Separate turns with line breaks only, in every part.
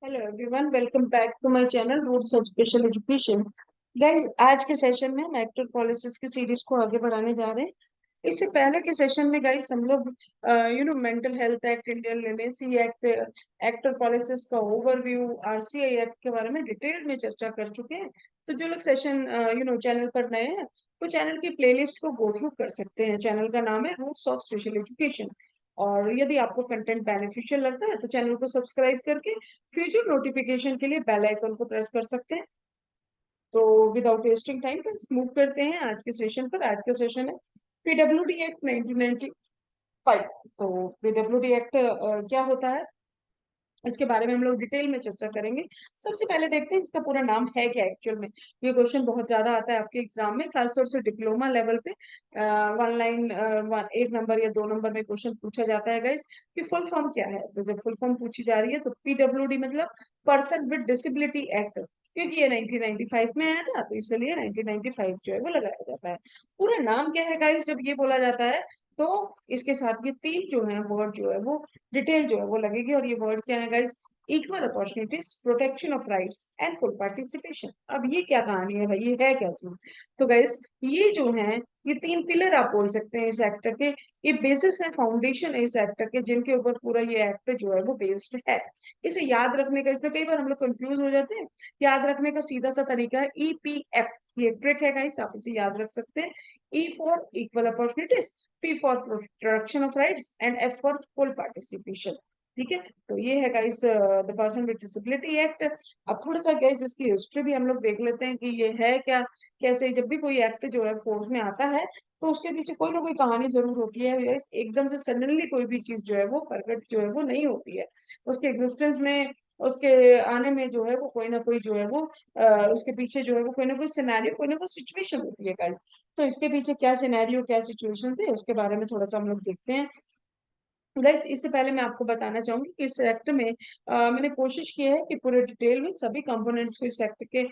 Hello everyone, welcome back to my channel Roots of Special Education. Guys, आज के session में हम actor policies की सीरीज को आगे बढ़ाने जा रहे हैं। इससे पहले के सेशन में गाइस हम लोग mental health act, Indian literacy act, actor policies का ओवरव्यू, आरसीआई एक्ट के बारे में डिटेल में चर्चा कर चुके हैं। तो जो लोग सेशन चैनल पर नए हैं वो चैनल की प्लेलिस्ट को गो थ्रू कर सकते हैं। चैनल का नाम है रूट्स ऑफ स्पेशल एजुकेशन। और यदि आपको कंटेंट बेनिफिशियल लगता है तो चैनल को सब्सक्राइब करके फ्यूचर नोटिफिकेशन के लिए बेल आइकन को प्रेस कर सकते हैं। तो विदाउट वेस्टिंग टाइम पर मूव करते हैं आज के सेशन पर। आज का सेशन है पीडब्ल्यूडी एक्ट 1995। तो पीडब्ल्यूडी एक्ट क्या होता है, इसके बारे में हम लोग डिटेल में चर्चा करेंगे। सबसे पहले देखते हैं इसका पूरा नाम है क्या एक्चुअल में। ये क्वेश्चन बहुत ज्यादा आता है आपके एग्जाम में, खासतौर से डिप्लोमा लेवल पे। वन लाइन, एक नंबर या दो नंबर में क्वेश्चन पूछा जाता है गाइस कि फुल फॉर्म क्या है। तो जब फुल फॉर्म पूछी जा रही है तो पीडब्ल्यूडी मतलब पर्सन विद डिसेबिलिटी एक्ट, क्योंकि ये 1995 में आया था तो इसलिए 1995 जो है वो लगाया जाता है। पूरा नाम क्या है गाइस जब ये बोला जाता है तो इसके साथ ये तीन जो है वर्ड जो है वो डिटेल जो है वो लगेगी। और ये वर्ड क्या है guys? Equal opportunities, protection of rights and full participation. अब ये क्या कहानी है भाई, ये है क्या चीज? तो गाइस ये जो है ये तीन पिलर आप बोल सकते हैं इस एक्ट के। ये बेसिस है, फाउंडेशन है इस एक्ट के, जिनके ऊपर पूरा ये एक्ट जो है वो बेस्ड है। इसे याद रखने का, इसमें कई बार हम लोग कंफ्यूज हो जाते हैं। याद रखने का सीधा सा तरीका है ईपीएफ। ये ट्रिक है गाइस, आप इसे याद रख सकते हैं। E for equal opportunities, P for protection of rights and F for full participation। ठीक है, तो ये है guys the person with disability act. अब थोड़ा सा गाइस इसकी हिस्ट्री भी हम लोग देख लेते हैं कि ये है क्या, कैसे। जब भी कोई एक्ट जो है फोर्स में आता है तो उसके पीछे कोई ना कोई कहानी जरूर होती है गाइस। एकदम से सडनली कोई भी चीज जो है वो प्रकट जो है वो नहीं होती है। उसके एग्जिस्टेंस में, उसके आने में जो है वो कोई ना कोई जो है वो उसके पीछे जो है वो कोई ना कोई सिनेरियो, कोई ना कोई सिचुएशन होती है गाइस। तो इसके पीछे क्या सिनेरियो, क्या सिचुएशन थे, उसके बारे में थोड़ा सा हम लोग देखते हैं। गाइस इससे पहले मैं आपको बताना चाहूंगी कि इस एक्ट में मैंने कोशिश की है कि पूरे डिटेल में सभी कंपोनेंट्स को इस एक्ट के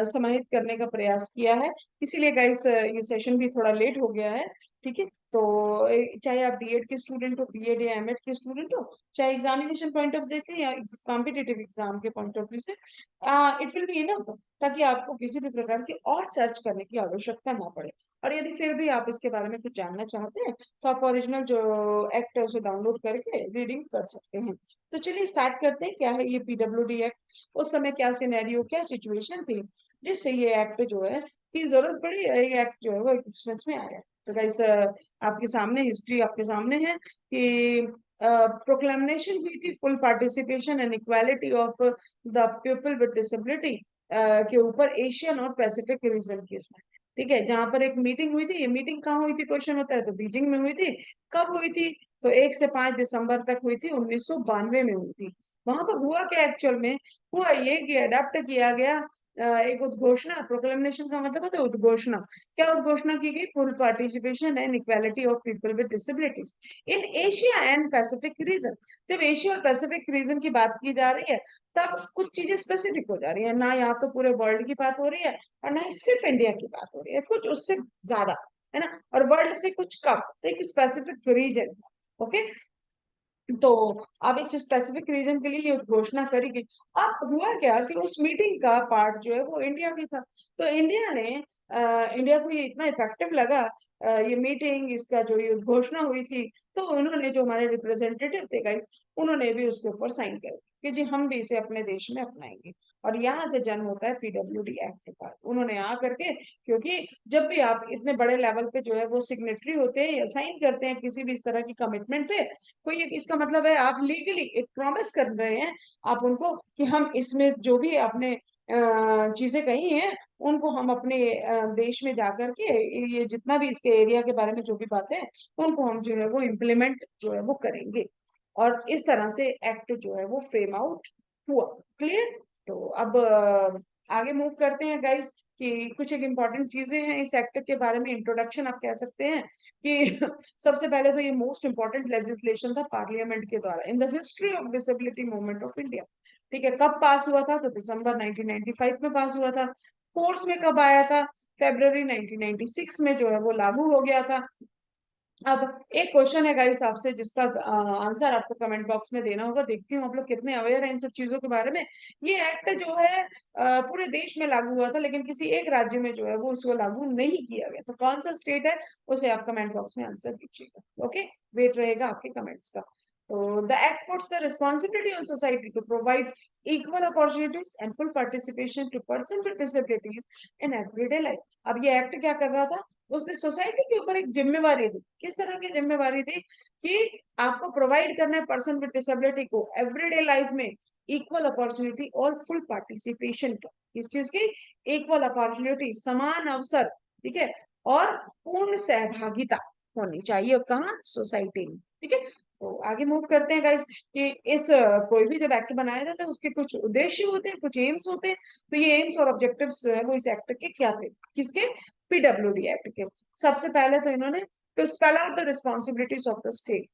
समाहित करने का प्रयास किया है। इसीलिए गाइस ये सेशन भी थोड़ा लेट हो गया है। ठीक है, तो चाहे आप बीएड के स्टूडेंट हो, बीएड या एमएड के स्टूडेंट हो, चाहे एग्जामिनेशन पॉइंट ऑफ देखें या कॉम्पिटेटिव एग्जाम के पॉइंट ऑफ व्यू से, इट विल बी इनफ, ताकि आपको किसी भी प्रकार की और सर्च करने की आवश्यकता ना पड़े। और यदि फिर भी आप इसके बारे में कुछ जानना चाहते हैं तो आप ओरिजिनल जो एक्ट है उसे डाउनलोड करके रीडिंग कर सकते हैं। तो चलिए स्टार्ट करते हैं, क्या है ये पीडब्ल्यूडी एक्ट, उस समय क्या सिनेरियो, क्या सिचुएशन थी जिससे ये एक्ट जो है की जरूरत पड़ी, ये एक्ट जो है वो एग्जिस्टेंस में आया। तो गाइस आपके सामने हिस्ट्री आपके सामने है कि प्रोक्लेमेशन हुई थी full participation and equality of the people with disability के ऊपर एशियन और पैसिफिक रीजन की इसमें। ठीक है, जहां पर एक मीटिंग हुई थी। ये मीटिंग कहाँ हुई थी क्वेश्चन होता है, तो बीजिंग में हुई थी। कब हुई थी? तो 1 से 5 दिसंबर तक हुई थी, 1992 में हुई थी। वहां पर हुआ क्या एक्चुअल में? हुआ ये कि अडॉप्ट किया गया एक उद्घोषणा। प्रोक्लेमेशन का मतलब होता है उद्घोषणा। क्या उद्घोषणा की गई? Full participation and equality of people with disabilities in Asia and Pacific region. जब एशिया और पैसिफिक रीजन की बात की जा रही है तब कुछ चीजें स्पेसिफिक हो जा रही है ना, यहाँ तो पूरे वर्ल्ड की बात हो रही है और ना ही सिर्फ इंडिया की बात हो रही है, कुछ उससे ज्यादा, है ना, और वर्ल्ड से कुछ कम, तो एक स्पेसिफिक रीजन। ओके, तो अब इस स्पेसिफिक रीजन के लिए ये घोषणा करी गई। अब हुआ क्या कि उस मीटिंग का पार्ट जो है वो इंडिया भी था। तो इंडिया ने इंडिया को ये इतना इफेक्टिव लगा ये मीटिंग, इसका जो ये घोषणा हुई थी, तो उन्होंने, जो हमारे रिप्रेजेंटेटिव थे गाइस, उन्होंने भी उसके ऊपर साइन कर कि जी हम भी इसे अपने देश में अपनाएंगे। और यहाँ से जन्म होता है पीडब्ल्यूडी एक्ट के बाद। उन्होंने आ करके, क्योंकि जब भी आप इतने बड़े लेवल पे जो है वो सिग्नेटरी होते हैं या साइन करते हैं किसी भी इस तरह की कमिटमेंट पे, कोई एक, इसका मतलब है आप लीगली एक प्रॉमिस कर रहे हैं आप उनको कि हम इसमें जो भी आपने चीजें कही हैं उनको हम अपने देश में जाकर के, ये जितना भी इसके एरिया के बारे में जो भी बातें हैं उनको हम जो है वो इम्प्लीमेंट जो है वो करेंगे। और इस तरह से एक्ट जो है वो फ्रेम आउट हुआ। क्लियर? तो अब आगे मूव करते हैं गाइस कि कुछ एक इम्पॉर्टेंट चीजें हैं इस एक्ट के बारे में, इंट्रोडक्शन आप कह सकते हैं कि सबसे पहले तो ये मोस्ट इंपॉर्टेंट लेजिस्लेशन था पार्लियामेंट के द्वारा in the history of disability movement of India. ठीक है, कब पास हुआ था? तो दिसंबर 1995 में पास हुआ था। फोर्स में कब आया था? फरवरी 1996 में जो है वो लागू हो गया था। अब एक क्वेश्चन है गाइस आपसे, जिसका आंसर आपको कमेंट बॉक्स में देना होगा। देखती हूँ आप लोग कितने अवेयर हैं इन सब चीजों के बारे में। ये एक्ट जो है पूरे देश में लागू हुआ था, लेकिन किसी एक राज्य में जो है वो उसको लागू नहीं किया गया। तो कौन सा स्टेट है, उसे आप कमेंट बॉक्स में आंसर दीजिएगा। ओके, वेट रहेगा आपके कमेंट्स का। तो the act puts the responsibility on society to provide equal opportunities and full participation to person with disabilities in everyday life. अब ये एक्ट क्या कर रहा था, उसने सोसाइटी के ऊपर एक जिम्मेवारी दी। किस तरह की जिम्मेवारी दी, कि आपको प्रोवाइड करना है पर्सन विद डिसेबिलिटी को एवरीडे लाइफ में इक्वल अपॉर्चुनिटी और फुल पार्टिसिपेशन का। इस चीज की इक्वल अपॉर्चुनिटी, समान अवसर, ठीक है, और पूर्ण सहभागिता होनी चाहिए कहाँ, सोसाइटी में। ठीक है, तो आगे मूव करते हैं गाइस कि इस कोई भी जब एक्ट बनाया जाता है उसके कुछ उद्देश्य होते हैं, कुछ एम्स होते हैं। तो ये एम्स और ऑब्जेक्टिव्स जो है वो इस एक्ट के क्या थे, किसके, पीडब्ल्यूडी एक्ट के। सबसे पहले तो इन्होंने to spell out the responsibilities of the state.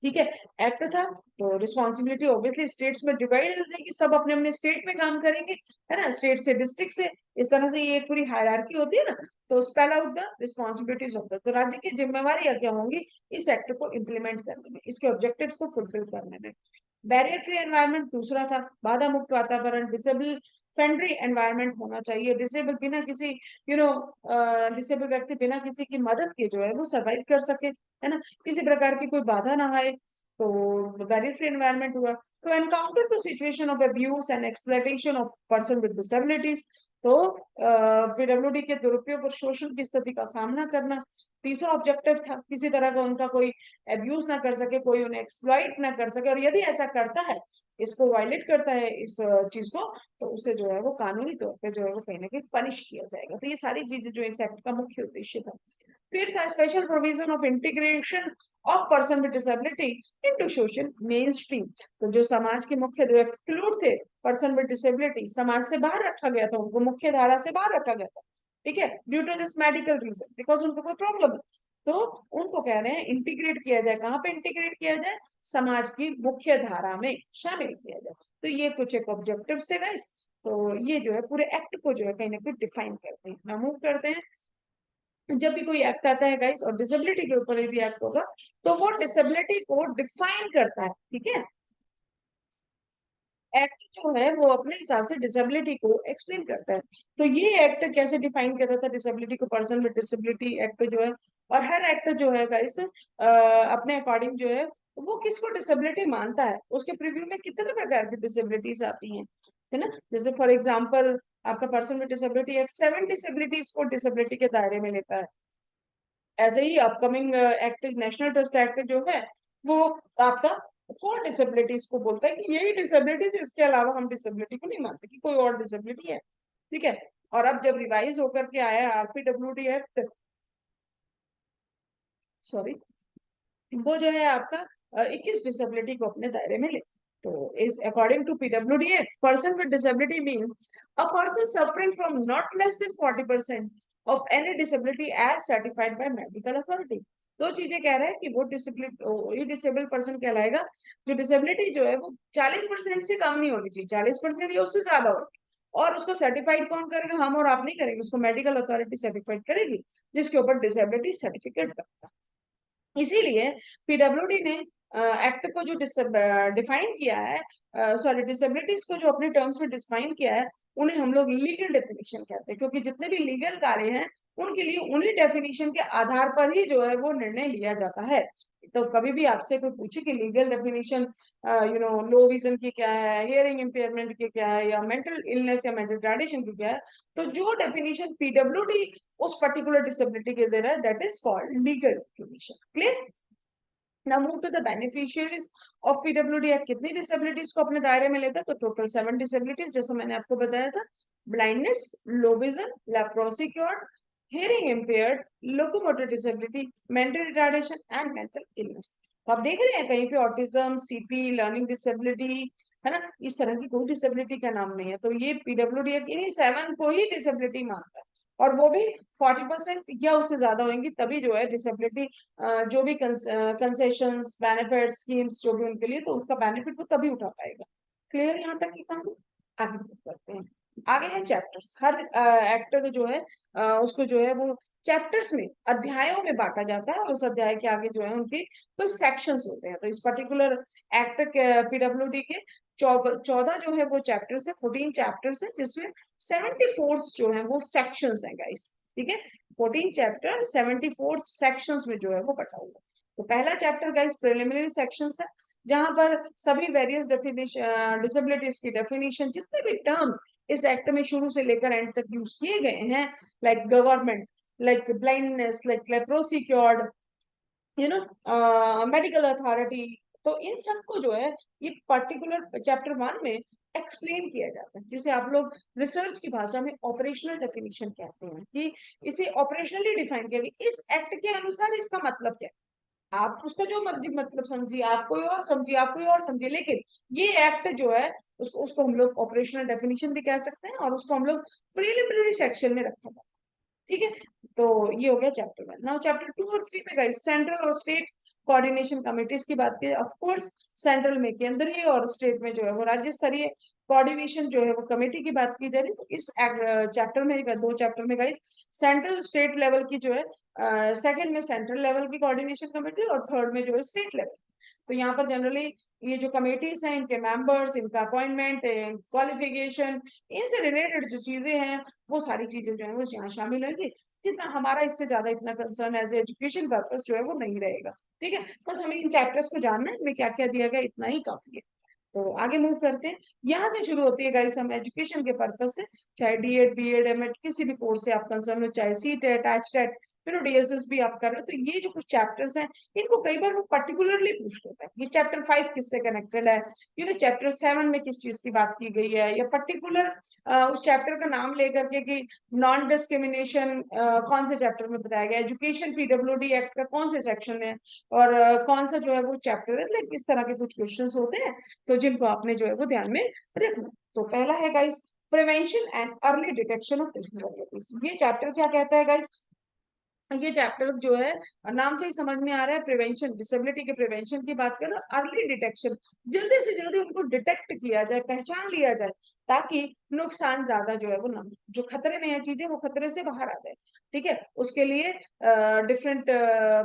ठीक है, एक्ट था तो रिस्पॉन्सिबिलिटी ऑब्वियसली स्टेट्स में डिवाइड हो जाएगी, सब अपने अपने स्टेट में काम करेंगे, है ना, स्टेट से डिस्ट्रिक्ट से, इस तरह से ये एक पूरी हायरार्की होती है ना। तो spell out the responsibilities of the, तो राज्य की जिम्मेवारी क्या होंगी इस एक्ट को इम्प्लीमेंट करने में, इसके ऑब्जेक्टिव्स को फुलफिल करने में। बैरियर फ्री एनवायरनमेंट दूसरा था, बाधा मुक्त वातावरण, डिसेबल फ्रेंडली एनवायरनमेंट होना चाहिए। डिसेबल बिना किसी यू नो डिसेबल व्यक्ति बिना किसी की मदद के जो है वो सर्वाइव कर सके, है ना, किसी प्रकार की कोई बाधा ना आए। तो बैरियर फ्री एनवायरनमेंट हुआ। तो encounter the situation of abuse and exploitation of person with disabilities. तो पीडब्ल्यूडी के दुरुपयोग और शोषण की स्थिति का सामना करना। तीसरा ऑब्जेक्टिव था किसी तरह का उनका कोई अब्यूज ना कर सके, कोई उन्हें एक्सप्लॉइट ना कर सके, और यदि ऐसा करता है, इसको वायलेट करता है इस चीज को, तो उसे जो है वो कानूनी तौर पे जो है वो कहीं ना कहीं पनिश किया जाएगा। तो ये सारी चीजें जो इस एक्ट का मुख्य उद्देश्य था। फिर था special provision of integration of person with disability into social main stream. तो जो समाज के मुख्य, जो एक्सक्लूड थे, पर्सन विद डिसेबिलिटी, समाज से बाहर रखा गया था, उनको मुख्य धारा से बाहर रखा गया था। ठीक है, due to this medical reason, because उनको कोई प्रॉब्लम है। तो उनको कह रहे हैं इंटीग्रेट किया जाए, कहाँ पे इंटीग्रेट किया जाए, समाज की मुख्य धारा में शामिल किया जाए। तो ये कुछ एक ऑब्जेक्टिव्स थे गाइस। तो ये जो है पूरे एक्ट को जो है कहीं ना कहीं डिफाइन करते हैं। ना मूव करते हैं, जब भी कोई एक्ट आता है गाइस और डिसेबिलिटी के ऊपर यदि एक्ट होगा, तो वो डिसेबिलिटी को डिफाइन करता है। ठीक है, एक्ट जो है वो अपने हिसाब से डिसेबिलिटी को एक्सप्लेन करता है। तो ये एक्ट कैसे डिफाइन करता था डिसेबिलिटी को, पर्सन विद डिसेबिलिटी एक्ट जो है। और हर एक्ट जो है गाइस अपने अकॉर्डिंग जो है वो किसको डिसेबिलिटी मानता है, उसके प्रीव्यू में कितने प्रकार की डिसेबिलिटीज आती हैं, है ना। जैसे फॉर एग्जाम्पल आपका person with disability act 7 disabilities को डिसेबिलिटी के दायरे में लेता है। ऐसे ही upcoming act, national trust act जो है वो आपका 4 डिसेबिलिटीज को बोलता है कि यही डिसेबिलिटीज, इसके अलावा हम डिसेबिलिटी को नहीं मानते कि कोई और डिसेबिलिटी है। ठीक है, और अब जब रिवाइज होकर के आया आरपीडब्ल्यूडी एक्ट, सॉरी, वो जो है आपका 21 डिसेबिलिटी को अपने दायरे में ले। तो इस according to PWD act, person with disability means a person suffering from not less than 40% of any disability as certified by medical authority. दो चीजें कह रहे हैं कि वो डिसेबिलिटी, ये डिसेबल पर्सन कहलाएगा जो डिसेबिलिटी जो है वो 40% से कम नहीं होनी चाहिए, 40% या उससे ज्यादा हो। और उसको सर्टिफाइड कौन करेगा, हम और आप नहीं करेंगे, उसको मेडिकल अथॉरिटी सर्टिफाइड करेगी, जिसके ऊपर डिसेबिलिटी सर्टिफिकेट बनता है। इसीलिए पीडब्ल्यूडी ने एक्ट को जो डिफाइन किया है, सॉरी, डिसेबिलिटीज को जो अपने टर्म्स में डिफाइन किया है, उन्हें हम लोग लीगल डेफिनेशन कहते हैं, क्योंकि जितने भी लीगल कार्य हैं उनके लिए उन्हीं डेफिनेशन के आधार पर ही जो है वो निर्णय लिया जाता है। तो कभी भी आपसे कोई पूछे कि लीगल डेफिनेशन लो विजन की क्या है, हियरिंग इम्पेयरमेंट की क्या है, या मेंटल इलनेस या मेंटल रिटार्डेशन की क्या है, तो जो डेफिनेशन पीडब्ल्यूडी उस पर्टिकुलर डिसेबिलिटी के दे रहा है, that is called legal definition. Clear. Now move to the beneficiaries of PWD act. कितनी डिसेबिलिटीज को अपने दायरे में लेता है, तो टोटल 7 डिसेबिलिटीज, जैसे मैंने आपको बताया था। Blindness, low vision, leprosy cured, hearing impaired, locomotor disability, mental retardation and mental illness. तो आप देख रहे हैं कहीं पे ऑटिज्म, सीपी, लर्निंग डिसेबिलिटी, है ना, इस तरह की कोई डिसेबिलिटी का नाम नहीं है। तो ये पीडब्ल्यूडी एक्ट इन्हीं 7 को ही डिसेबिलिटी मानता है, और वो भी 40% या उससे ज्यादा होंगी तभी जो है डिसेबिलिटी, जो भी कंसेशंस, बेनिफिट स्कीम्स जो भी उनके लिए, तो उसका बेनिफिट वो तभी उठा पाएगा। क्लियर यहाँ तक की कहानी। आगे बात करते हैं। आगे है चैप्टर्स। हर एक्टर जो है उसको जो है वो चैप्टर्स में, अध्यायों में बांटा जाता है और उस अध्याय के आगे जो है उनके कुछ सेक्शंस होते हैं। तो इस पर्टिकुलर एक्ट पीडब्ल्यूडी के 14 जो है वो चैप्टर्स है, 14 चैप्टर्स है, जिसमें 74 जो है वो सेक्शंस हैं गाइस। ठीक है, 14 चैप्टर 74 सेक्शंस में जो है वो बटा हुआ है। तो पहला चैप्टर गाइस प्रिलिमिनरी सेक्शंस है, जहां पर सभी वेरियस डेफिनेशन, डिसेबिलिटीज की डेफिनेशन, जितने भी टर्म्स इस एक्ट में शुरू से लेकर एंड तक यूज किए गए हैं, like government, like blindness, like leprosy cured, medical authority, तो इन सबको जो है ये पर्टिकुलर चैप्टर 1 में एक्सप्लेन किया जाता है, जिसे आप लोग रिसर्च की भाषा में ऑपरेशनल डेफिनेशन कहते हैं, कि इसे ऑपरेशनली डिफाइन किया गया इस एक्ट के अनुसार, इसका मतलब क्या है। आप उसको जो मर्जी मतलब समझिए, आप कोई और समझिए, आप कोई और समझिए, लेकिन ये एक्ट जो है उसको उसको हम लोग ऑपरेशनल डेफिनेशन भी कह सकते हैं, और उसको हम लोग प्रिलिमिनरी सेक्शन में रखा था। ठीक है, तो ये हो गया चैप्टर 1। नाउ चैप्टर 2 और 3 में गाइस सेंट्रल और स्टेट कोऑर्डिनेशन कमिटीज की बात करें, ऑफ कोर्स सेंट्रल में केंद्रीय और स्टेट में जो है वो राज्य स्तरीय कोऑर्डिनेशन जो है वो कमेटी की बात की जा रही है। तो इस चैप्टर में, 2 चैप्टर में गाइस सेंट्रल स्टेट लेवल की जो है, सेकंड में सेंट्रल लेवल की कोऑर्डिनेशन कमेटी, और थर्ड में जो है स्टेट लेवल। तो यहाँ पर जनरली ये जो कमेटीज हैं, इनके मेंबर्स, इनका अपॉइंटमेंट, क्वालिफिकेशन, इनसे रिलेटेड जो चीजें हैं, वो सारी चीजें जो है वो यहाँ शामिल होंगी। जितना हमारा इससे ज्यादा इतना कंसर्न एज एजुकेशन पर्पस जो है वो नहीं रहेगा। ठीक है, बस हमें इन चैप्टर्स को जानना है, इनमें क्या क्या दिया गया, इतना ही काफी है। तो आगे मूव करते हैं। यहाँ से शुरू होती है गाइस हम एजुकेशन के पर्पस से, चाहे डीएड, बीएड, एमएड, किसी भी कोर्स से आप कंसर्न हो, चाहे सीटेट, एचटेट, फिर डीएसएस भी आप कर रहे हो, तो ये जो कुछ चैप्टर्स हैं, इनको कई बार वो पर्टिकुलरली पूछ लेता है। ये चैप्टर 5 किससे कनेक्टेड है, चैप्टर 7 में किस चीज की बात की गई है, या पर्टिकुलर उस चैप्टर का नाम लेकर के कि नॉन डिस्क्रिमिनेशन कौन से चैप्टर में बताया गया, एजुकेशन पीडब्ल्यूडी एक्ट का कौन से सेक्शन है, और कौन सा जो है वो चैप्टर है, लाइक इस तरह के कुछ क्वेश्चंस होते हैं, तो जिनको आपने जो है वो ध्यान में रखना। तो पहला है guys prevention and early detection of disabilities. ये चैप्टर क्या कहता है गाइस, ये चैप्टर जो है नाम से ही समझ में आ रहा है, प्रिवेंशन, डिसेबिलिटी के प्रिवेंशन की बात करें, अर्ली डिटेक्शन, जल्दी से जल्दी उनको डिटेक्ट किया जाए, पहचान लिया जाए, ताकि नुकसान ज्यादा जो है वो ना हो, जो खतरे में है चीजें वो खतरे से बाहर आ जाए। ठीक है, उसके लिए डिफरेंट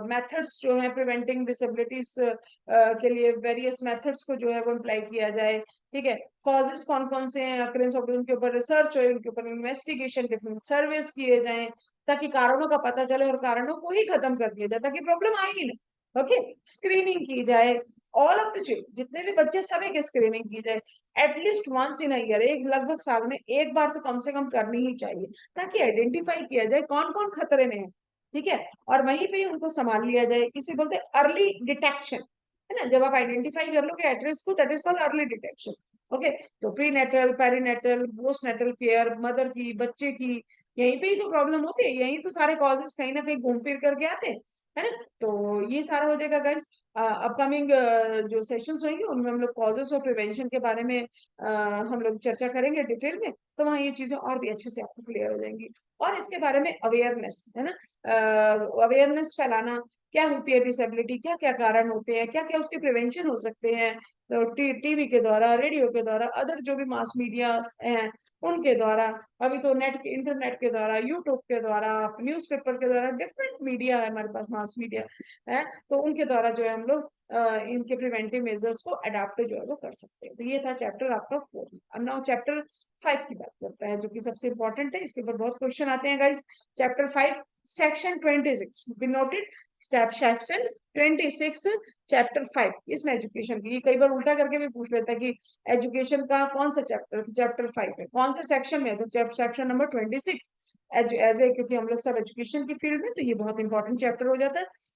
मेथड्स जो है प्रिवेंटिंग डिसेबिलिटीज के लिए, वेरियस मेथड्स को जो है वो अप्लाई किया जाए। ठीक है, कॉजेस कौन कौन से हैं, अक्रेंस ऑफ उनके ऊपर रिसर्च हो, उनके ऊपर इन्वेस्टिगेशन, डिफरेंट सर्वेस किए जाएं, ताकि कारणों का पता चले और कारणों को ही खत्म कर दिया जाए, ताकि प्रॉब्लम आए ही नहीं। ओके, स्क्रीनिंग की जाए, ऑल ऑफ द चिल्ड्रन, जितने भी बच्चे सभी की स्क्रीनिंग की जाए, एटलीस्ट वंस इन ईयर, एक लगभग साल में एक बार तो कम से कम करनी ही चाहिए, ताकि आइडेंटिफाई किया जाए कौन कौन खतरे में है। ठीक है, और वहीं पे ही उनको संभाल लिया जाए, इसे बोलते हैं अर्ली डिटेक्शन, है ना। जब आप आइडेंटिफाई कर लोगे एड्रेस को, that is called early detection. Okay, तो prenatal, perinatal, postnatal care, mother की, बच्चे की, यहीं पे ही तो प्रॉब्लम होती है, यहीं तो सारे कॉजेस कहीं ना कहीं घूम फिर करके आते हैं, है ना। तो ये सारा हो जाएगा गाइस। अपकमिंग जो सेशंस होंगे उनमें हम लोग कॉजेस और प्रिवेंशन के बारे में हम लोग चर्चा करेंगे डिटेल में, तो वहाँ ये चीजें और भी अच्छे से आपको क्लियर हो जाएंगी। और इसके बारे में अवेयरनेस, है ना, अवेयरनेस फैलाना, क्या होती है डिसेबिलिटी, क्या क्या कारण होते हैं, क्या क्या उसके प्रिवेंशन हो सकते हैं, तो टीवी के द्वारा, रेडियो के द्वारा, अदर जो भी मास मीडिया हैं उनके द्वारा, अभी तो नेट के, इंटरनेट के द्वारा, यूट्यूब के द्वारा, न्यूज़पेपर के द्वारा, डिफरेंट मीडिया है हमारे पास, मास मीडिया है, तो उनके द्वारा जो है हम लोग इनके प्रिवेंटिव मेजर्स को अडॉप्ट जो है वो कर सकते हैं। तो ये था चैप्टर आपका 4। अब नाउ चैप्टर 5 की बात करता है, जो कि सबसे इंपॉर्टेंट है, इसके ऊपर बहुत क्वेश्चन आते हैं guys. Chapter 5 section 26 be noted, section 26 chapter 5, इसमें एजुकेशन की, कई बार उल्टा करके भी पूछ लेता है कि एजुकेशन का कौन सा चैप्टर, चैप्टर 5 है, कौन से सेक्शन में है, तो सेक्शन नंबर 26 एज ए, क्योंकि हम लोग सब एजुकेशन की फील्ड में, तो ये बहुत इंपॉर्टेंट चैप्टर हो जाता है।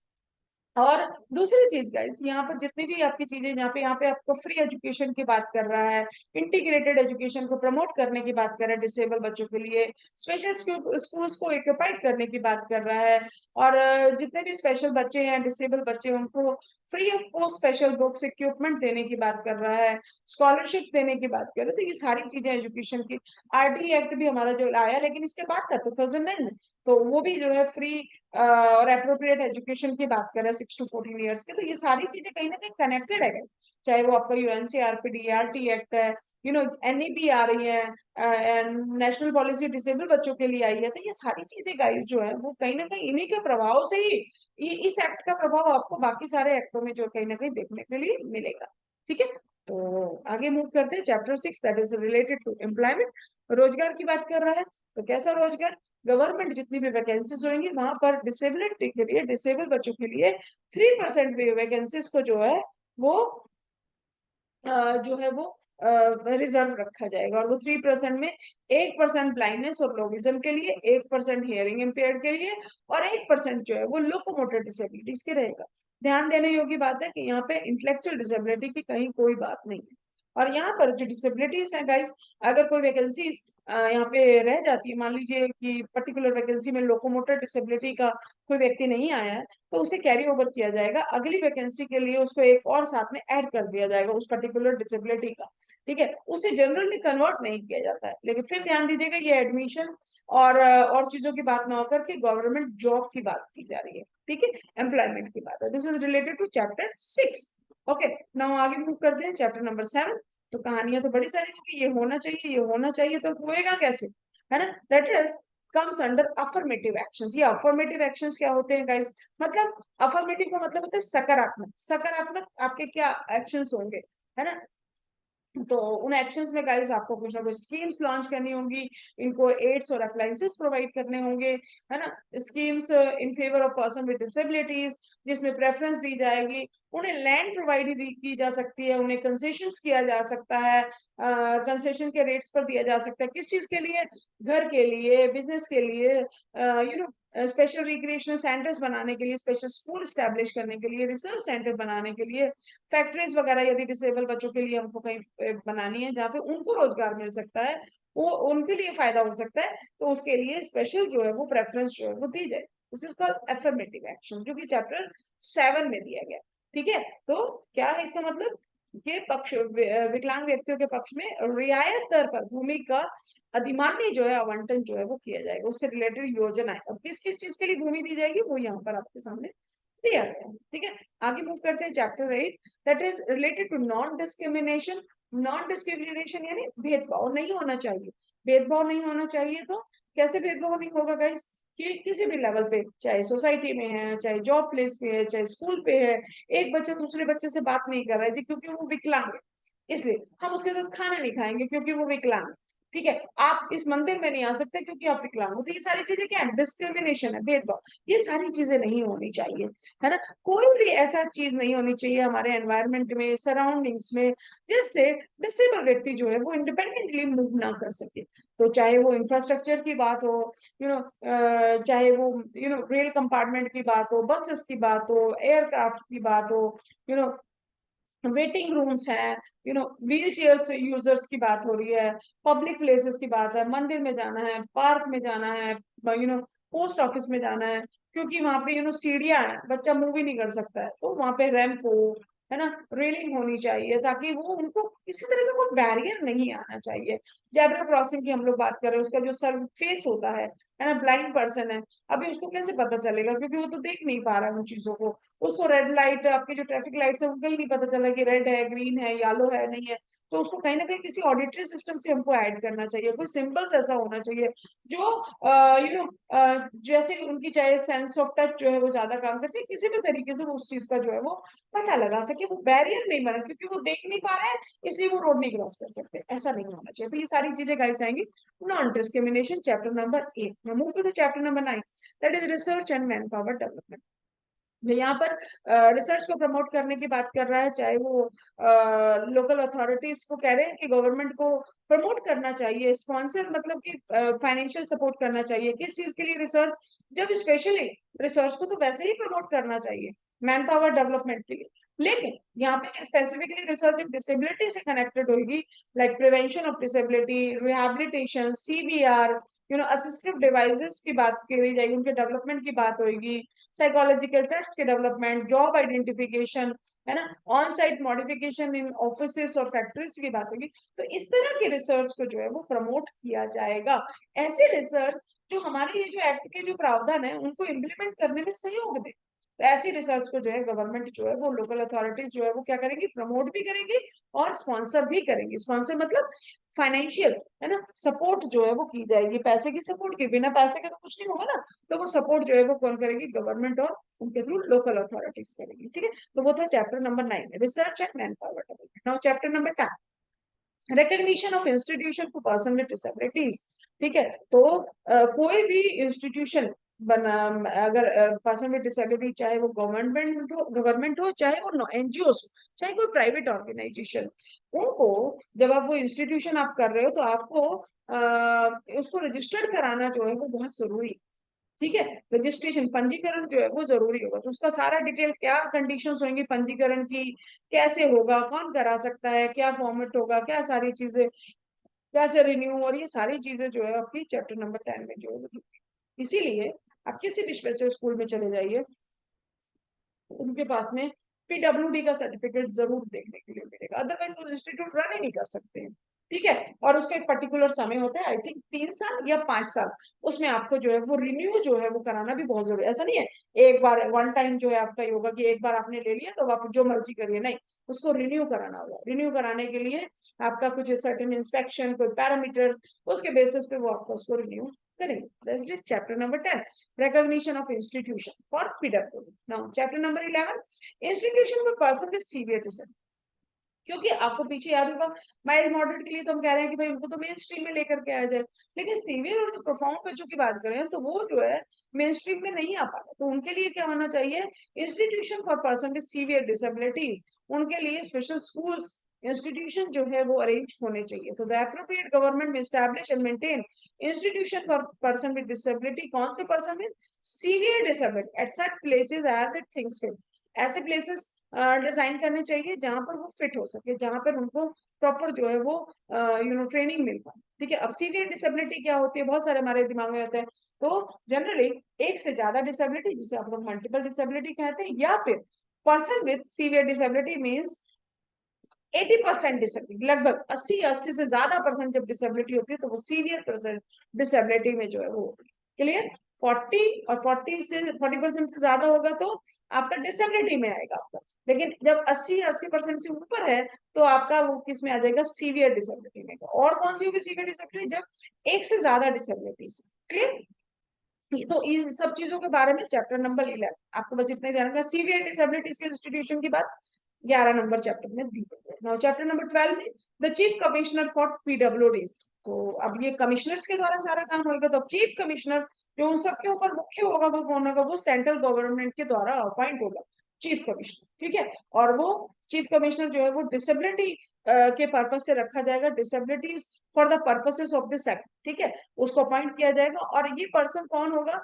और दूसरी चीज गाइस, यहाँ पर जितनी भी आपकी चीजें, यहाँ पे आपको फ्री एजुकेशन की बात कर रहा है, इंटीग्रेटेड एजुकेशन को प्रमोट करने की बात कर रहा है, डिसेबल बच्चों के लिए स्पेशल स्कूल्स को इक्विपाइड करने की बात कर रहा है, और जितने भी स्पेशल बच्चे हैं, डिसेबल बच्चे, उनको free of cost special books, equipment देने की बात कर रहा है, स्कॉलरशिप देने की बात कर रहे हैं। तो ये सारी चीजें एजुकेशन की, आरडी एक्ट भी हमारा जो आया, लेकिन इसके बाद था 2009 में, तो वो भी जो है फ्री और अप्रोप्रिएट एजुकेशन की बात करें 6 to 14 ईयर्स के, तो ये सारी चीजें कहीं ना कहीं कनेक्टेड है। चाहे वो आपका यूएनसीआरपी डीआरटी एक्ट है, एनईपी आ रही है, नेशनल पॉलिसी डिसेबल बच्चों के लिए आई है। तो ये सारी चीजें गाइस जो है वो कहीं ना कहीं इन्हीं के प्रभाव से ही, इस एक्ट का प्रभाव आपको बाकी सारे एक्टों में जो कहीं ना कहीं देखने के लिए मिलेगा। ठीक है, तो आगे मूव करते हैं chapter 6 that is related to employment. रोजगार की बात कर रहा है, तो कैसा रोजगार? गवर्नमेंट जितनी भी वैकेंसीज होंगी वहां पर डिसेबिलिटी के लिए, डिसेबल बच्चों के लिए 3% वैकेंसीज को जो है वो जो है वो रिजर्व रखा जाएगा। और वो 3% में 1% ब्लाइंडनेस और लो विजन के लिए, 1% हियरिंग इम्पेयर्ड के लिए, और 1% जो है वो लोकोमोटर डिसेबिलिटीज के रहेगा। ध्यान देने योग्य बात है कि यहाँ पे इंटेलेक्चुअल डिसेबिलिटी की कहीं कोई बात नहीं है। और यहाँ पर जो डिसेबिलिटीज है गाइस, अगर कोई वैकेंसी यहाँ पे रह जाती है, मान लीजिए कि पर्टिकुलर वैकेंसी में लोकोमोटर डिसेबिलिटी का कोई व्यक्ति नहीं आया है, तो उसे कैरी ओवर किया जाएगा, अगली वैकेंसी के लिए उसको एक और साथ में ऐड कर दिया जाएगा उस पर्टिकुलर डिसेबिलिटी का। ठीक है, उसे जनरली कन्वर्ट नहीं किया जाता है। लेकिन फिर ध्यान दीजिएगा, ये एडमिशन और चीजों की बात ना होकर के गवर्नमेंट जॉब की बात की जा रही है। ठीक है, एम्प्लॉयमेंट की बात है। This is related to chapter 6। Okay, now आगे मूव करते हैं चैप्टर नंबर 7। तो कहानियां तो बड़ी सारी होगी, ये होना चाहिए, ये होना चाहिए, तो होएगा कैसे, है ना? That is comes under affirmative actions. ये अफर्मेटिव एक्शंस क्या होते हैं गाइस? मतलब अफर्मेटिव का मतलब होता है सकारात्मक। सकारात्मक आपके क्या एक्शंस होंगे, है ना? तो उन एक्शंस में गाइस आपको कुछ ना कुछ स्कीम्स लॉन्च करनी होंगी, इनको एड्स और अप्लायंसेस प्रोवाइड करने होंगे, है ना? Schemes in favour of person with disabilities, जिसमें प्रेफरेंस दी जाएगी। उन्हें लैंड प्रोवाइड की जा सकती है, उन्हें कंसेशंस किया जा सकता है, कंसेशन के रेट्स पर दिया जा सकता है। किस चीज के लिए? घर के लिए, बिजनेस के लिए, स्पेशल रिक्रिएशनल सेंटर्स बनाने के लिए, स्पेशल स्कूल स्टैब्लिश करने के लिए, रिसर्च सेंटर बनाने के लिए, फैक्ट्रीज वगैरह यदि डिसेबल बच्चों के लिए हमको कहीं बनानी है जहाँ पे उनको रोजगार मिल सकता है, वो उनके लिए फायदा हो सकता है, तो उसके लिए स्पेशल जो है वो प्रेफरेंस जो है वो दी जाए। This is called affirmative action, जो कि चैप्टर 7 में दिया गया। ठीक है, तो क्या है इसका मतलब? ये पक्ष विकलांग व्यक्तियों के पक्ष में रियायत दर पर भूमि का अधिमान्य जो है आवंटन जो है वो किया जाएगा, उससे रिलेटेड योजना है। अब किस किस चीज के लिए भूमि दी जाएगी वो यहाँ पर आपके सामने दिया गया है। ठीक है, आगे मूव करते हैं chapter 8 that is related to non discrimination. Non discrimination यानी भेदभाव नहीं होना चाहिए। भेदभाव नहीं होना चाहिए, तो कैसे भेदभाव नहीं होगा गाइस? कि किसी भी लेवल पे, चाहे सोसाइटी में है, चाहे जॉब प्लेस पे है, चाहे स्कूल पे है, एक बच्चा दूसरे बच्चे से बात नहीं कर रहा है जी क्योंकि वो विकलांग है, इसलिए हम उसके साथ खाना नहीं खाएंगे क्योंकि वो विकलांग है। ठीक है, आप इस मंदिर में नहीं आ सकते क्योंकि आप विकलांग हो। तो ये सारी चीजें क्या है? डिस्क्रिमिनेशन है, भेदभाव। ये सारी चीजें नहीं होनी चाहिए, है ना? कोई भी ऐसा चीज नहीं होनी चाहिए हमारे एनवायरनमेंट में, सराउंडिंग्स में, जिससे डिसेबल व्यक्ति जो है वो इंडिपेंडेंटली मूव ना कर सके। तो चाहे वो इंफ्रास्ट्रक्चर की बात हो, चाहे वो रेल कंपार्टमेंट की बात हो, बसेस की बात हो, एयरक्राफ्ट की बात हो, यू नो वेटिंग रूम्स हैं, व्हील चेयर्स यूजर्स की बात हो रही है, पब्लिक प्लेसेस की बात है, मंदिर में जाना है, पार्क में जाना है, पोस्ट ऑफिस में जाना है, क्योंकि वहां पे सीढ़ियां हैं, बच्चा मूव ही नहीं कर सकता है, तो वहां पे रैंप हो, है ना, रेलिंग होनी चाहिए, ताकि वो उनको किसी तरह का कोई बैरियर नहीं आना चाहिए। जेब्रा क्रॉसिंग की हम लोग बात कर रहे हैं, उसका जो सरफेस होता है ना, ब्लाइंड पर्सन है, अभी उसको कैसे पता चलेगा क्योंकि वो तो देख नहीं पा रहा है उन चीजों को। उसको रेड लाइट, आपकी जो ट्रैफिक लाइट्स है उनका ही नहीं पता चला कि रेड है, ग्रीन है, येलो है, नहीं है। तो उसको कहीं ना कहीं किसी ऑडिटरी सिस्टम से हमको ऐड करना चाहिए, कोई सिंबल्स ऐसा होना चाहिए जो जैसे उनकी चाहे सेंस ऑफ टच जो है वो ज्यादा काम करती है, किसी भी तरीके से वो उस चीज का जो है वो पता लगा सके, वो बैरियर नहीं बना, क्योंकि वो देख नहीं पा रहा है इसलिए वो रोड नहीं क्रॉस कर सकते, ऐसा नहीं होना चाहिए। तो ये सारी चीजें गाइस आएंगी नॉन डिस्क्रिमिनेशन चैप्टर नंबर 8 में। Move to the chapter number 9 that is research and manpower development. जो यहाँ पर रिसर्च को प्रमोट करने की बात कर रहा है, चाहे वो लोकल अथॉरिटीज को कह रहे हैं कि गवर्नमेंट को प्रमोट करना चाहिए, स्पॉन्सर मतलब कि फाइनेंशियल सपोर्ट करना चाहिए। किस चीज के लिए? रिसर्च। जब स्पेशली रिसर्च को तो वैसे ही प्रमोट करना चाहिए मैन पावर डेवलपमेंट के लिए, लेकिन यहाँ पे स्पेसिफिकली रिसर्च डिसेबिलिटी से कनेक्टेड होगी, like prevention of disability, rehabilitation, CBR, assistive devices की बात करी जाएगी, उनके डेवलपमेंट की बात होगी, साइकोलॉजिकल टेस्ट के डेवलपमेंट, जॉब आइडेंटिफिकेशन, है ना, on site modification in offices और फैक्ट्रीज की बात होगी। तो इस तरह के रिसर्च को जो है वो प्रमोट किया जाएगा। ऐसे रिसर्च जो हमारे ये जो एक्ट के जो प्रावधान है उनको इम्प्लीमेंट करने में सहयोग दे, तो ऐसी रिसर्च को जो है गवर्नमेंट जो है वो लोकल अथॉरिटीज जो है वो क्या करेंगी, प्रमोट भी करेंगी और स्पॉन्सर भी करेंगी। स्पॉन्सर मतलब फाइनेंशियल, है ना, सपोर्ट जो है वो की जाएगी, पैसे की सपोर्ट की, बिना पैसे के तो कुछ नहीं होगा ना। तो वो सपोर्ट जो है वो कौन करेगी, गवर्नमेंट और उनके थ्रू लोकल अथॉरिटीज करेंगी। ठीक है, तो वो था chapter number 9, research and manpower development. Now chapter number 10, recognition of institution for person with disabilities. ठीक है, तो कोई भी इंस्टीट्यूशन बना, अगर पर्सन विद डिसेबिलिटी, चाहे वो गवर्नमेंट हो चाहे वो एनजीओ हो, चाहे कोई प्राइवेट ऑर्गेनाइजेशन, उनको जब आप वो इंस्टीट्यूशन आप कर रहे हो तो आपको उसको रजिस्टर्ड कराना जो है वो बहुत जरूरी है। ठीक है, रजिस्ट्रेशन, पंजीकरण जो है वो जरूरी होगा। तो उसका सारा डिटेल, क्या कंडीशंस होंगी पंजीकरण की, कैसे होगा, कौन करा सकता है, क्या फॉर्मेट होगा, क्या सारी चीजें, कैसे रिन्यू, और ये सारी चीजें जो है आपकी चैप्टर नंबर 10 में जो है वो दी गई। इसीलिए आप किसी भी स्पेशल स्कूल में चले जाइए, उनके पास में पीडब्ल्यूडी का सर्टिफिकेट जरूर देखने के लिए मिलेगा, अदरवाइज वो इंस्टीट्यूट रन ही नहीं कर सकते हैं। ठीक है, और उसका एक पर्टिकुलर समय होता है, आई थिंक 3 साल या 5 साल, उसमें आपको जो है वो रिन्यू जो है वो कराना भी बहुत जरूरी है। ऐसा नहीं है एक बार वन टाइम जो है आपका योगा कि एक बार आपने ले लिया तो आप जो मर्जी करिए, नहीं, उसको रिन्यू कराना होगा। रिन्यू कराने के लिए आपका कुछ सर्टेन इंस्पेक्शन, कोई पैरामीटर्स, उसके बेसिस पे वो आपको उसको रिन्यू करेंगे। That is chapter number 10, recognition of institution for PWD. Now, chapter number 11, institution for person with severe disability. क्योंकि आपको पीछे याद होगा, माइल्ड मॉडरेट के लिए तो हम कह रहे हैं कि भाई उनको तो मेन स्ट्रीम में लेकर के आया जाए, लेकिन सीवियर और जो प्रोफाउंड बच्चों की बात करें तो वो जो है मेन स्ट्रीम में नहीं आ पा रहा, तो उनके लिए क्या होना चाहिए, institution for person with severe disability, उनके लिए स्पेशल स्कूल्स, इंस्टीट्यूशन जो है वो अरेंज होने चाहिए। तो the appropriate government may establish and maintain institution for person with disability, कौन से person with severe disability at such places as it thinks fit, ऐसे प्लेसेस डिजाइन करने चाहिए जहां पर वो फिट हो सके, जहां पर उनको प्रॉपर जो है वो ट्रेनिंग मिल पाए। ठीक है, अब सीवियर डिसेबिलिटी क्या होती है, बहुत सारे हमारे दिमाग में आते हैं। तो जनरली एक से ज्यादा डिसेबिलिटी, जिसे आप लोग मल्टीपल डिसेबिलिटी कहते हैं, या फिर person with severe disability means 80% disability, लगभग 80 से ज्यादा परसेंट जब डिसेबिलिटी होती है तो वो सीवियर परसेंट डिसेबिलिटी में जो है वो, क्लियर, 40% से ज्यादा होगा तो आपका डिसेबिलिटी में आएगा आपका, लेकिन जब 80% से ऊपर है तो आपका वो किस में आ जाएगा, सीवियर डिसेबिलिटी में। और कौन सी होगी सीवियर डिसेबिलिटी, जब एक से ज्यादा डिसेबिलिटी, क्लियर। तो इन सब चीजों के बारे में चैप्टर नंबर 11, आपको बस इतना ही ध्यान रखना, सीवियर डिसेबिलिटीज के इंस्टीट्यूशन की बात 11 नंबर चैप्टर में दी गई है। नाउ चैप्टर नंबर 12 में the chief commissioner for PWD. तो अब ये कमिश्नर्स के द्वारा सारा काम होगा, तो अब चीफ कमिश्नर जो उन सबके ऊपर मुख्य होगा वो कौन होगा, वो सेंट्रल गवर्नमेंट के द्वारा अपॉइंट होगा चीफ कमिश्नर। ठीक है, और वो चीफ कमिश्नर जो है वो डिसेबिलिटी के पर्पज से रखा जाएगा, disabilities for the purposes of this act. ठीक है, उसको अपॉइंट किया जाएगा, और ये पर्सन कौन होगा,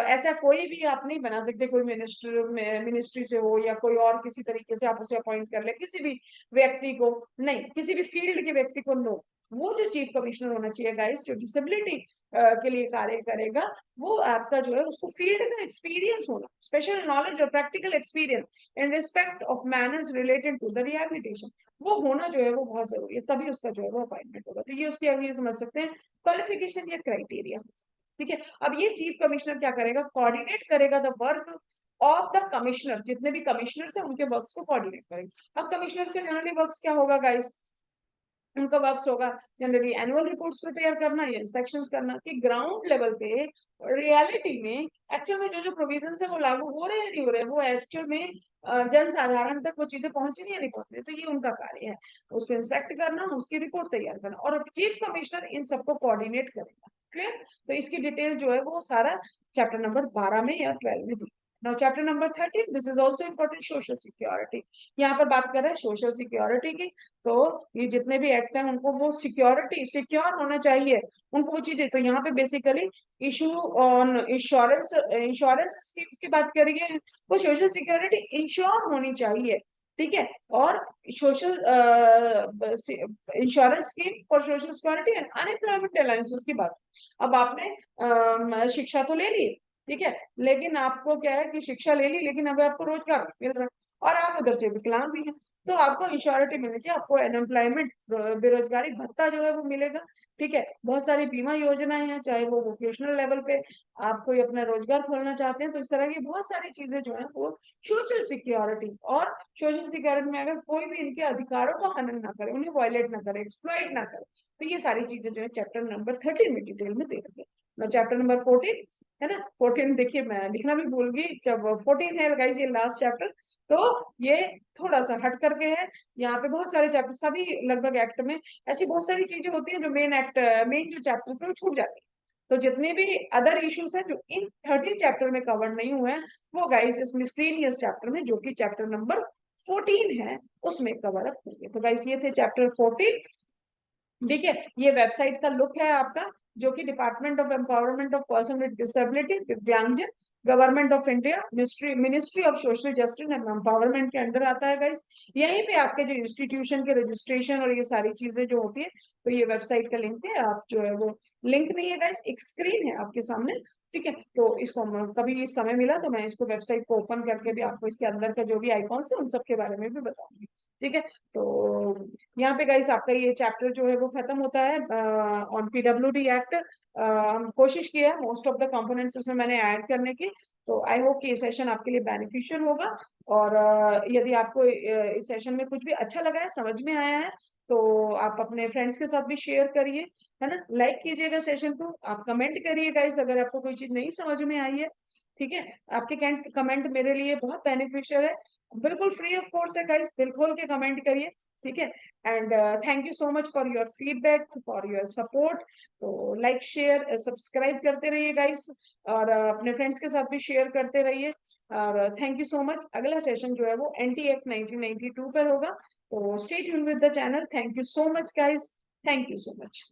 ऐसा कोई भी आप नहीं बना सकते, कोई मिनिस्ट्री से हो या कोई और किसी तरीके से आप उसे अपॉइंट कर ले, किसी भी व्यक्ति को नहीं, किसी भी फील्ड के व्यक्ति को, नो, वो जो चीफ कमिश्नर होना चाहिए गाइस, जो डिसेबिलिटी के लिए कार्य करेगा, वो आपका जो है उसको फील्ड का एक्सपीरियंस होना, स्पेशल नॉलेज और practical experience in respect of manners related to the rehabilitation, वो होना जो है वो बहुत जरूरी है, तभी उसका जो है वो अपॉइंटमेंट होगा। तो ये उसकी, अब ये समझ सकते हैं क्वालिफिकेशन या क्राइटेरिया। ठीक है, अब ये चीफ कमिश्नर क्या करेगा, कोऑर्डिनेट करेगा the work of the commissioner, जितने भी कमिश्नर्स हैं उनके वर्क्स को कोऑर्डिनेट करेंगे। अब कमिश्नर्स के जनरली वर्क्स क्या होगा गाइस, उनका वर्क्स होगा जनरली एनुअल रिपोर्ट्स प्रिपेयर करना या इंस्पेक्शंस करना, कि ग्राउंड लेवल पे रियलिटी में एक्चुअल में जो जो प्रोविजन है वो लागू हो रहे हैं नहीं हो रहे, वो एक्चुअल में जन साधारण तक वो चीजें पहुंच रही है नहीं पहुंच रही, तो ये उनका कार्य है, उसको इंस्पेक्ट करना, उसकी रिपोर्ट तैयार करना, और चीफ कमिश्नर इन सबको कोऑर्डिनेट करेगा। क्लियर, तो इसकी डिटेल जो है वो सारा चैप्टर नंबर 12 में या 12 में दी। Now chapter number 13, this is also important, social security. यहाँ पर बात कर रहे हैं सोशल सिक्योरिटी की। तो ये जितने भी एक्ट हैं उनको वो सिक्योरिटी, सिक्योर होना चाहिए उनको वो चीजें, तो यहाँ पे basically issue on insurance, insurance schemes की बात करेंगे, वो सोशल सिक्योरिटी इंश्योर होनी चाहिए। ठीक है, और social insurance scheme for social security and unemployment allowances की बात। अब आपने शिक्षा तो ले ली, ठीक है, लेकिन आपको क्या है कि शिक्षा ले ली लेकिन अब आपको रोजगार नहीं मिल रहा, और आप उधर से विकलांग भी हैं, तो आपको इंश्योरिटी मिलनी चाहिए, आपको अनएम्प्लॉयमेंट बेरोजगारी भत्ता जो है वो मिलेगा। ठीक है, बहुत सारी बीमा योजनाएं हैं, चाहे वो वोकेशनल लेवल पे आप कोई अपना रोजगार खोलना चाहते हैं, तो इस तरह की बहुत सारी चीजें जो है वो सोशल सिक्योरिटी, और सोशल सिक्योरिटी में अगर कोई भी इनके अधिकारों का हनन ना करे, उन्हें वायलेट ना करे, एक्सप्लॉइट ना करे, तो ये सारी चीजें जो है चैप्टर नंबर 13 में डिटेल में दे रखे हैं। मैं चैप्टर नंबर 14 है ना, 14 देखिए मैं लिखना भी भूल गई, जब 14 है गाइस ये लास्ट चैप्टर, तो ये थोड़ा सा हट करके है। यहाँ पे बहुत सारे चैप्टर, सभी लगभग एक्ट में ऐसी बहुत सारी चीजें होती हैं जो मेन जो चैप्टर्स में वो छूट जाती है। तो जितने भी अदर इश्यूज हैं जो इन 13 चैप्टर में कवर नहीं हुए हैं, वो गाइस इस मिसलेनियस चैप्टर में, जो कि चैप्टर नंबर 14 है, उसमें कवर अप होंगे। तो गाइस ये थे चैप्टर 14। ठीक है, ये वेबसाइट का लुक है आपका, जो कि department of empowerment of person with disability, Divyangjan, government of India, ministry of social justice and empowerment के अंडर आता है गाइस। यहीं पे आपके जो इंस्टीट्यूशन के रजिस्ट्रेशन और ये सारी चीजें जो होती है, तो ये वेबसाइट का लिंक है, आप जो है वो, लिंक नहीं है गाइस, एक स्क्रीन है आपके सामने। ठीक है, तो इसको कभी समय मिला तो मैं इसको वेबसाइट को ओपन करके भी आपको इसके अंदर का जो भी आइकॉन्स है उन सब के बारे में भी बताऊंगी। ठीक है, तो यहाँ पे गाइस आपका ये चैप्टर जो है वो खत्म होता है ऑन पीडब्ल्यूडी एक्ट। हम कोशिश किया है मोस्ट ऑफ द कंपोनेंट्स इसमें मैंने ऐड करने की, तो आई होप कि ये सेशन आपके लिए बेनिफिशियल होगा। और यदि आपको इस सेशन में कुछ भी अच्छा लगा है, समझ में आया है, तो आप अपने फ्रेंड्स के साथ भी शेयर करिए, है ना, लाइक कीजिएगा सेशन को, आप कमेंट करिए गाइस अगर आपको कोई चीज नहीं समझ में आई है। ठीक है, आपके कमेंट मेरे लिए बहुत बेनिफिशियल है, बिल्कुल फ्री ऑफ कोर्स है गाइस, दिल खोल के कमेंट करिए। ठीक है, and thank you so much for your feedback, for your support. तो लाइक शेयर सब्सक्राइब करते रहिए गाइस, और अपने फ्रेंड्स के साथ भी शेयर करते रहिए। और थैंक यू सो मच। अगला सेशन जो है वो NTF 1992 पर होगा, तो stay tune with the channel. Thank you so much guys, thank you so much.